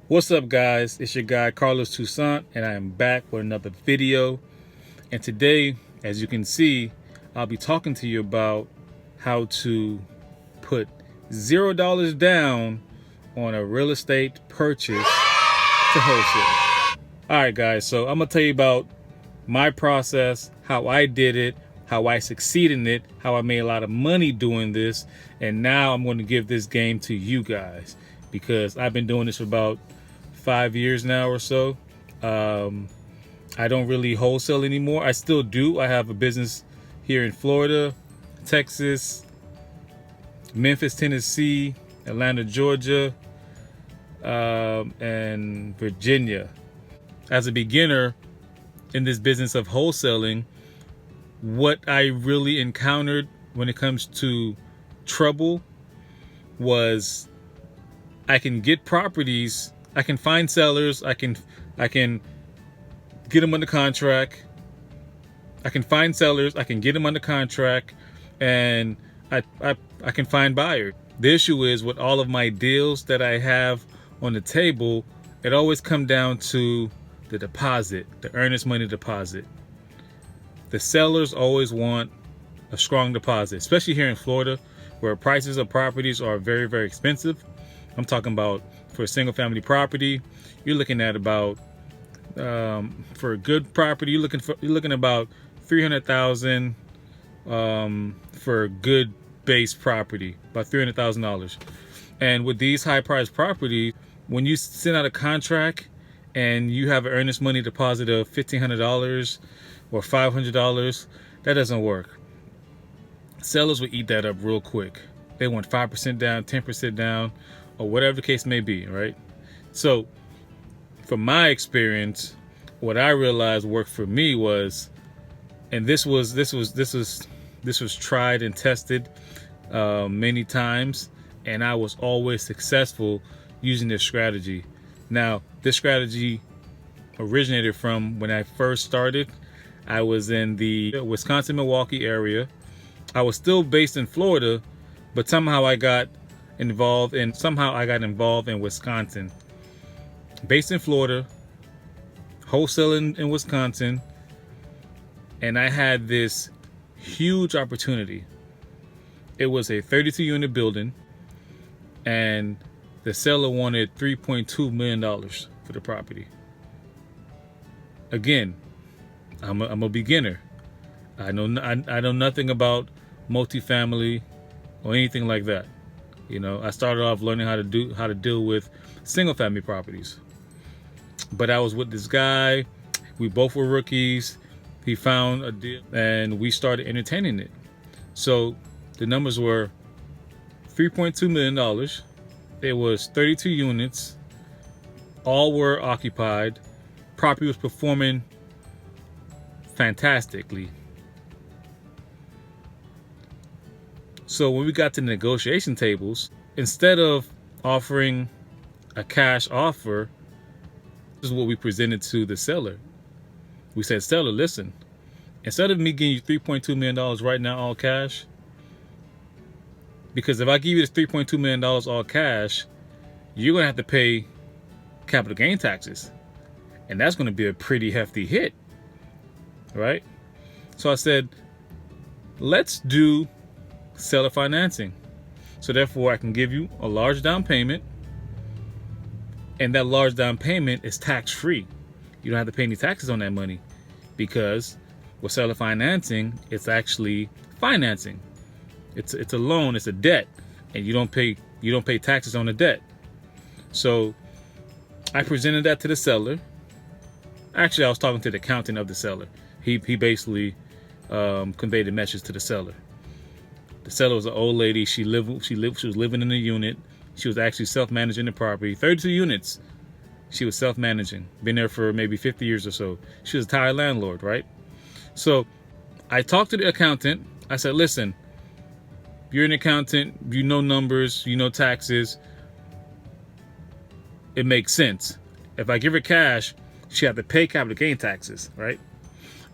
What's up, guys? It's your guy Carlos Toussaint, and I am back with another video. And today, as you can see, I'll be talking to you about how to put $0 down on a real estate purchase to wholesale. All right, guys, so I'm gonna tell you about my process, how I did it, how I succeeded in it, how I made a lot of money doing this, and now I'm going to give this game to you guys because I've been doing this for about 5 years now or so. I don't really wholesale anymore. I still do. I have a business here in Florida, Texas, Memphis, Tennessee, Atlanta, Georgia, and Virginia. As a beginner in this business of wholesaling, what I really encountered when it comes to trouble was I can get properties, I can find sellers, I can get them under contract. I can find sellers, I can get them under contract, and I can find buyers. The issue is with all of my deals that I have on the table, it always comes down to the deposit, the earnest money deposit. The sellers always want a strong deposit, especially here in Florida, where prices of properties are very, very expensive. I'm talking about for a single family property, you're looking at about for a good property, you're looking about $300,000 for a good base property, about $300,000. And with these high priced properties, when you send out a contract and you have an earnest money deposit of $1,500 or $500, that doesn't work. Sellers will eat that up real quick. They want 5% down, 10% down, or whatever the case may be, right? So from my experience, what I realized worked for me was, and this was tried and tested many times, and I was always successful using this strategy. Now, this strategy originated from when I first started. I was in the Wisconsin, Milwaukee area. I was still based in Florida, but somehow I got involved in Wisconsin. Based in Florida, wholesaling in Wisconsin, and I had this huge opportunity. It was a 32 unit building, and the seller wanted $3.2 million for the property. Again, I'm a beginner. I know nothing about multifamily or anything like that. You know, I started off learning how to deal with single family properties. But I was with this guy. We both were rookies. He found a deal and we started entertaining it. So the numbers were $3.2 million. It was 32 units. All were occupied. Property was performing fantastically. So when we got to the negotiation tables, instead of offering a cash offer, this is what we presented to the seller. We said, seller, listen, instead of me giving you $3.2 million right now all cash, because if I give you this $3.2 million all cash, you're going to have to pay capital gain taxes. And that's going to be a pretty hefty hit, right? So I said, let's do seller financing. So therefore I can give you a large down payment, and that large down payment is tax free. You don't have to pay any taxes on that money, because with seller financing, it's actually financing. It's a loan, it's a debt, and you don't pay taxes on the debt. So I presented that to the seller. Actually, I was talking to the accountant of the seller. He basically conveyed the message to the seller. The seller was an old lady. She was living in a unit. She was actually self-managing the property. 32 units. She was self-managing. Been there for maybe 50 years or so. She was a tired landlord, right? So I talked to the accountant. I said, listen, you're an accountant. You know numbers. You know taxes. It makes sense. If I give her cash, she have to pay capital gain taxes, right?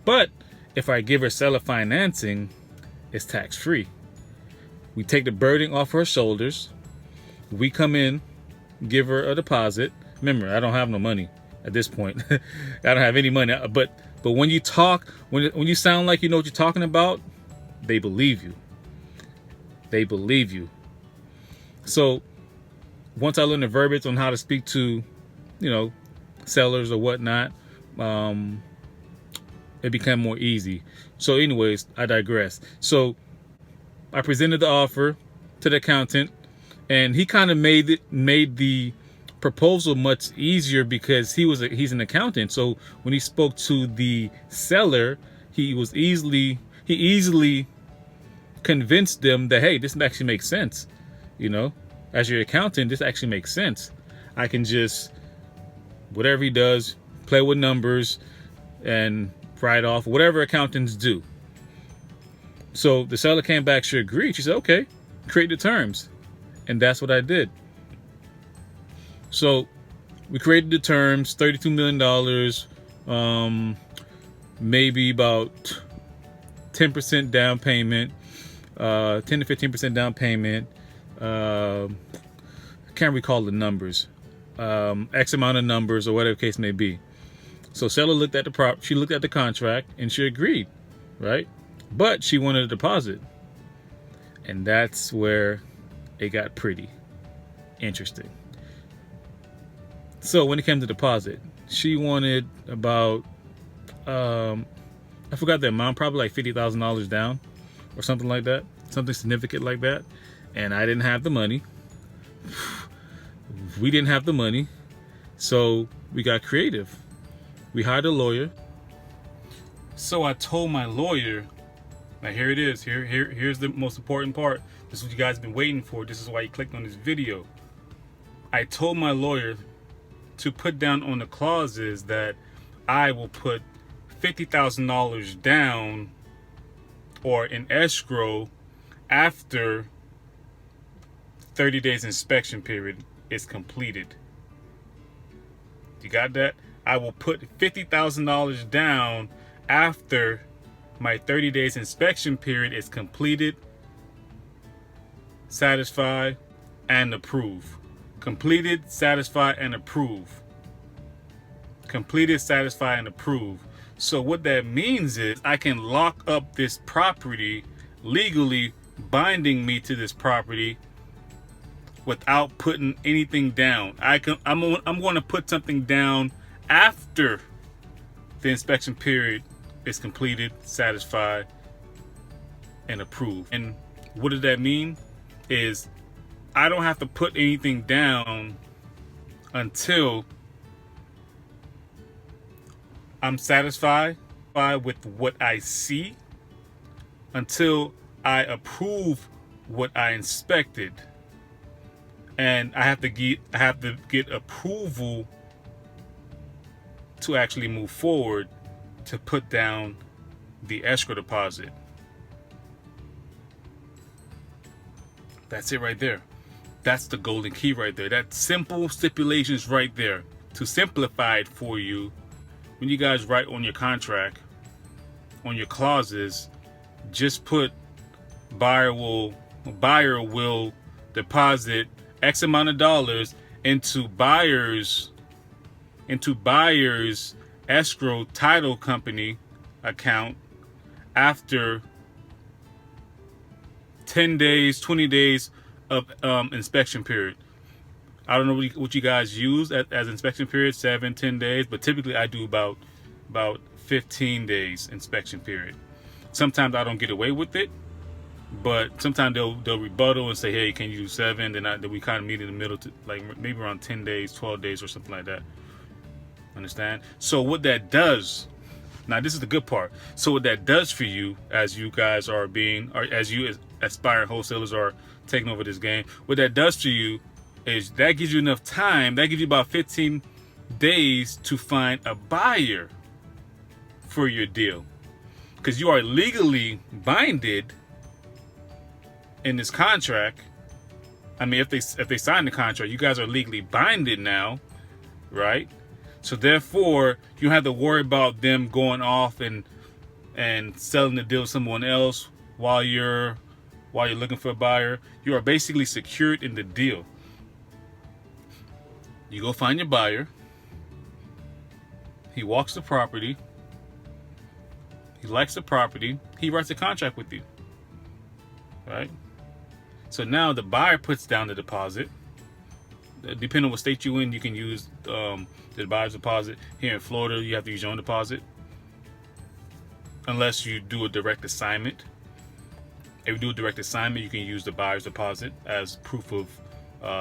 But if I give her seller financing, it's tax-free. We take the burden off her shoulders. We come in, give her a deposit. Remember, I don't have no money at this point. I don't have any money. But when you talk, when you sound like you know what you're talking about, they believe you. They believe you. So once I learned the verbiage on how to speak to, sellers or whatnot, it became more easy. So anyways, I digress. So I presented the offer to the accountant, and he kind of made the proposal much easier because he's an accountant. So when he spoke to the seller, he easily convinced them that, hey, this actually makes sense. As your accountant, this actually makes sense. I can just, whatever he does, play with numbers and write off whatever accountants do. So the seller came back, she agreed. She said, okay, create the terms. And that's what I did. So we created the terms, $32 million, maybe about 10% down payment, 10 to 15% down payment. I can't recall the numbers, X amount of numbers or whatever the case may be. So seller looked at she looked at the contract and she agreed, right? But she wanted a deposit. And that's where it got pretty interesting. So when it came to deposit, she wanted about, I forgot the amount, probably like $50,000 down or something like that, something significant like that. And I didn't have the money. We didn't have the money. So we got creative. We hired a lawyer. So I told my lawyer, now here it is. Here's the most important part. This is what you guys have been waiting for. This is why you clicked on this video. I told my lawyer to put down on the clauses that I will put $50,000 down or in escrow after 30 days inspection period is completed. You got that? I will put $50,000 down after my 30 days inspection period is completed, satisfy, and approve. Completed, satisfy, and approve. Completed, satisfy, and approve. So what that means is I can lock up this property, legally binding me to this property without putting anything down. I'm going to put something down after the inspection period is completed, satisfied, and approved. And what does that mean? Is I don't have to put anything down until I'm satisfied with what I see, until I approve what I inspected. And I have to get approval to actually move forward to put down the escrow deposit. That's it right there. That's the golden key right there. That simple stipulations right there. To simplify it for you, when you guys write on your contract, on your clauses, just put buyer will deposit X amount of dollars into buyer's escrow title company account after 10 days, 20 days of inspection period. I don't know what you guys use as inspection period, 7-10 days, but typically I do about 15 days inspection period. Sometimes I don't get away with it, but sometimes they'll rebuttal and say, hey, can you do 7? Then we kind of meet in the middle, to like maybe around 10 days, 12 days or something like that. Understand? So what that does, now this is the good part. So what that does for you as you guys are as you aspiring wholesalers are taking over this game, what that does for you is that gives you enough time, that gives you about 15 days to find a buyer for your deal. Because you are legally binded in this contract. I mean, if they sign the contract, you guys are legally binded now, right? So therefore, you don't have to worry about them going off and selling the deal to someone else while you're looking for a buyer. You are basically secured in the deal. You go find your buyer. He walks the property. He likes the property. He writes a contract with you, right? So now the buyer puts down the deposit. Depending on what state you're in, you can use the buyer's deposit. Here in Florida, you have to use your own deposit, unless you do a direct assignment. If you do a direct assignment, you can use the buyer's deposit as proof of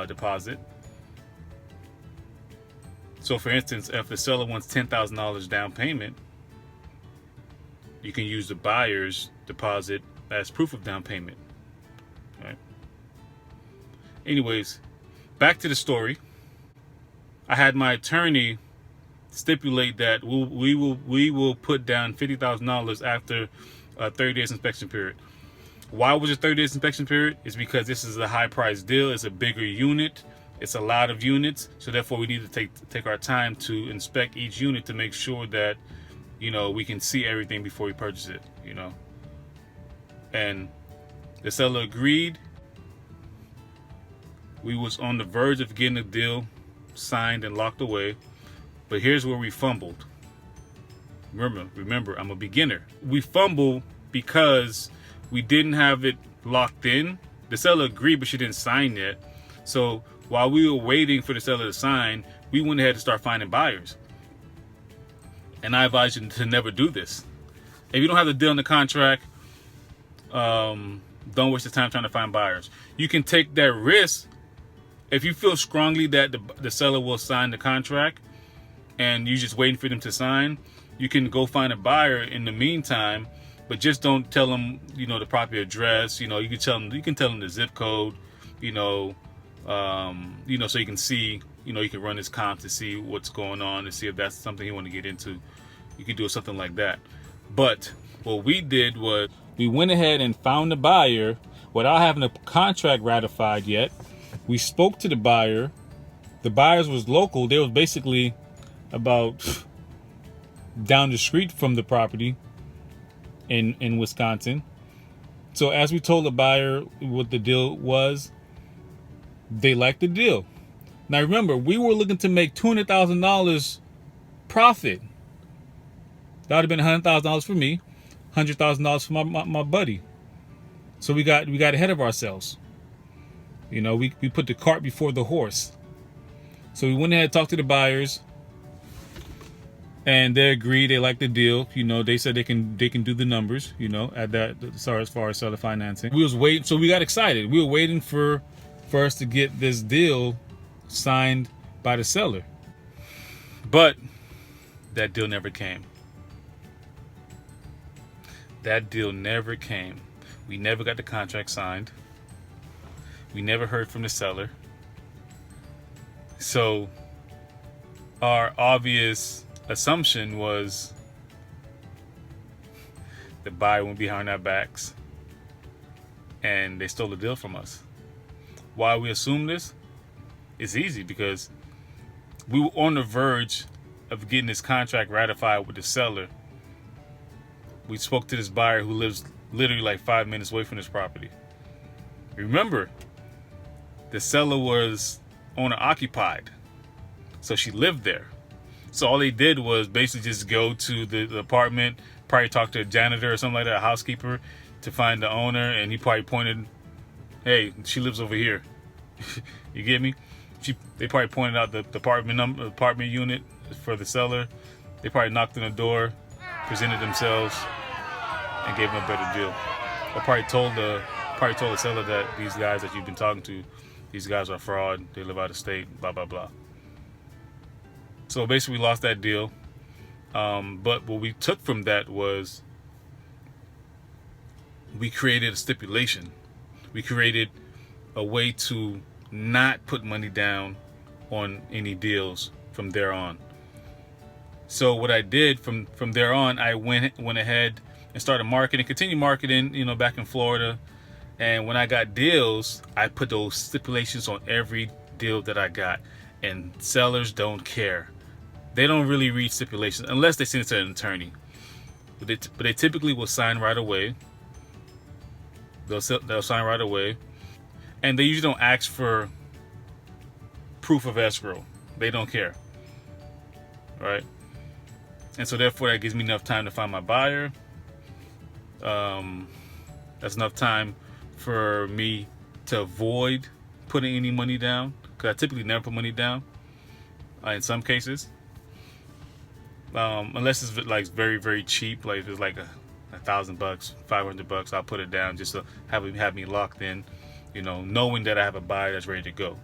deposit. So for instance, if the seller wants $10,000 down payment, you can use the buyer's deposit as proof of down payment. Right? Anyways, back to the story. I had my attorney stipulate that we will put down $50,000 after a 30 days inspection period. Why was it 30 days inspection period? It's because this is a high price deal. It's a bigger unit. It's a lot of units. So therefore we need to take our time to inspect each unit to make sure that, you know, we can see everything before we purchase it, you know. And the seller agreed. We was on the verge of getting a deal signed and locked away. But here's where we fumbled. Remember, I'm a beginner. We fumbled because we didn't have it locked in. The seller agreed, but she didn't sign yet. So while we were waiting for the seller to sign, we went ahead and started finding buyers. And I advise you to never do this. If you don't have the deal in the contract, don't waste your time trying to find buyers. You can take that risk if you feel strongly that the seller will sign the contract and you're just waiting for them to sign. You can go find a buyer in the meantime, but just don't tell them, you know, the property address. You know, you can tell them the zip code, you know, so you can see, you know, you can run his comp to see what's going on and see if that's something you want to get into. You can do something like that. But what we did was we went ahead and found the buyer without having a contract ratified yet. We spoke to the buyer. The buyers was local. They was basically about down the street from the property in Wisconsin. So as we told the buyer what the deal was, they liked the deal. Now remember, we were looking to make $200,000 profit. That would have been $100,000 for me, $100,000 for my buddy. So we got ahead of ourselves. You know, we put the cart before the horse. So we went ahead and talked to the buyers, and they agreed. They liked the deal. You know, they said they can do the numbers. You know, at that as far as seller financing. We was waiting, so we got excited. We were waiting for us to get this deal signed by the seller, but that deal never came. That deal never came. We never got the contract signed. We never heard from the seller. So our obvious assumption was the buyer went behind our backs and they stole the deal from us. Why we assume this? It's easy, because we were on the verge of getting this contract ratified with the seller. We spoke to this buyer who lives literally like 5 minutes away from this property. Remember, the seller was owner occupied, so she lived there. So all they did was basically just go to the apartment, probably talk to a janitor or something like that, a housekeeper, to find the owner, and he probably pointed, hey, she lives over here. You get me? They probably pointed out the apartment unit for the seller. They probably knocked on the door, presented themselves, and gave them a better deal. Or probably told the seller that these guys that you've been talking to, these guys are fraud. They live out of state. Blah blah blah. So basically, we lost that deal. But what we took from that was we created a stipulation. We created a way to not put money down on any deals from there on. So what I did from there on, I went ahead and started marketing, continued marketing, you know, back in Florida. And when I got deals, I put those stipulations on every deal that I got. And sellers don't care. They don't really read stipulations unless they send it to an attorney. But they typically will sign right away. They'll sign right away. And they usually don't ask for proof of escrow. They don't care, right? And so therefore that gives me enough time to find my buyer. That's enough time for me to avoid putting any money down, because I typically never put money down in some cases, unless it's like very, very cheap, like if it's like $1,000, $500, I'll put it down just to have me locked in, knowing that I have a buyer that's ready to go.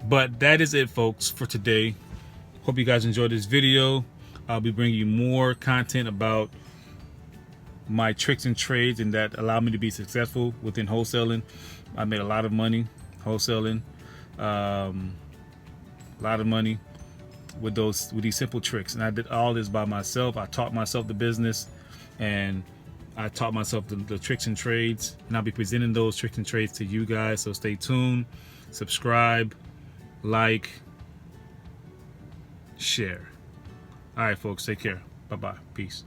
But that is it, folks, for today. Hope you guys enjoyed this video. I'll be bringing you more content about my tricks and trades, and that allow me to be successful within wholesaling. I made a lot of money wholesaling, a lot of money with these simple tricks, and I did all this by myself. I taught myself the business, and I taught myself the tricks and trades, and I'll be presenting those tricks and trades to you guys. So stay tuned, subscribe, like, share. All right, folks, take care. Bye-bye. Peace.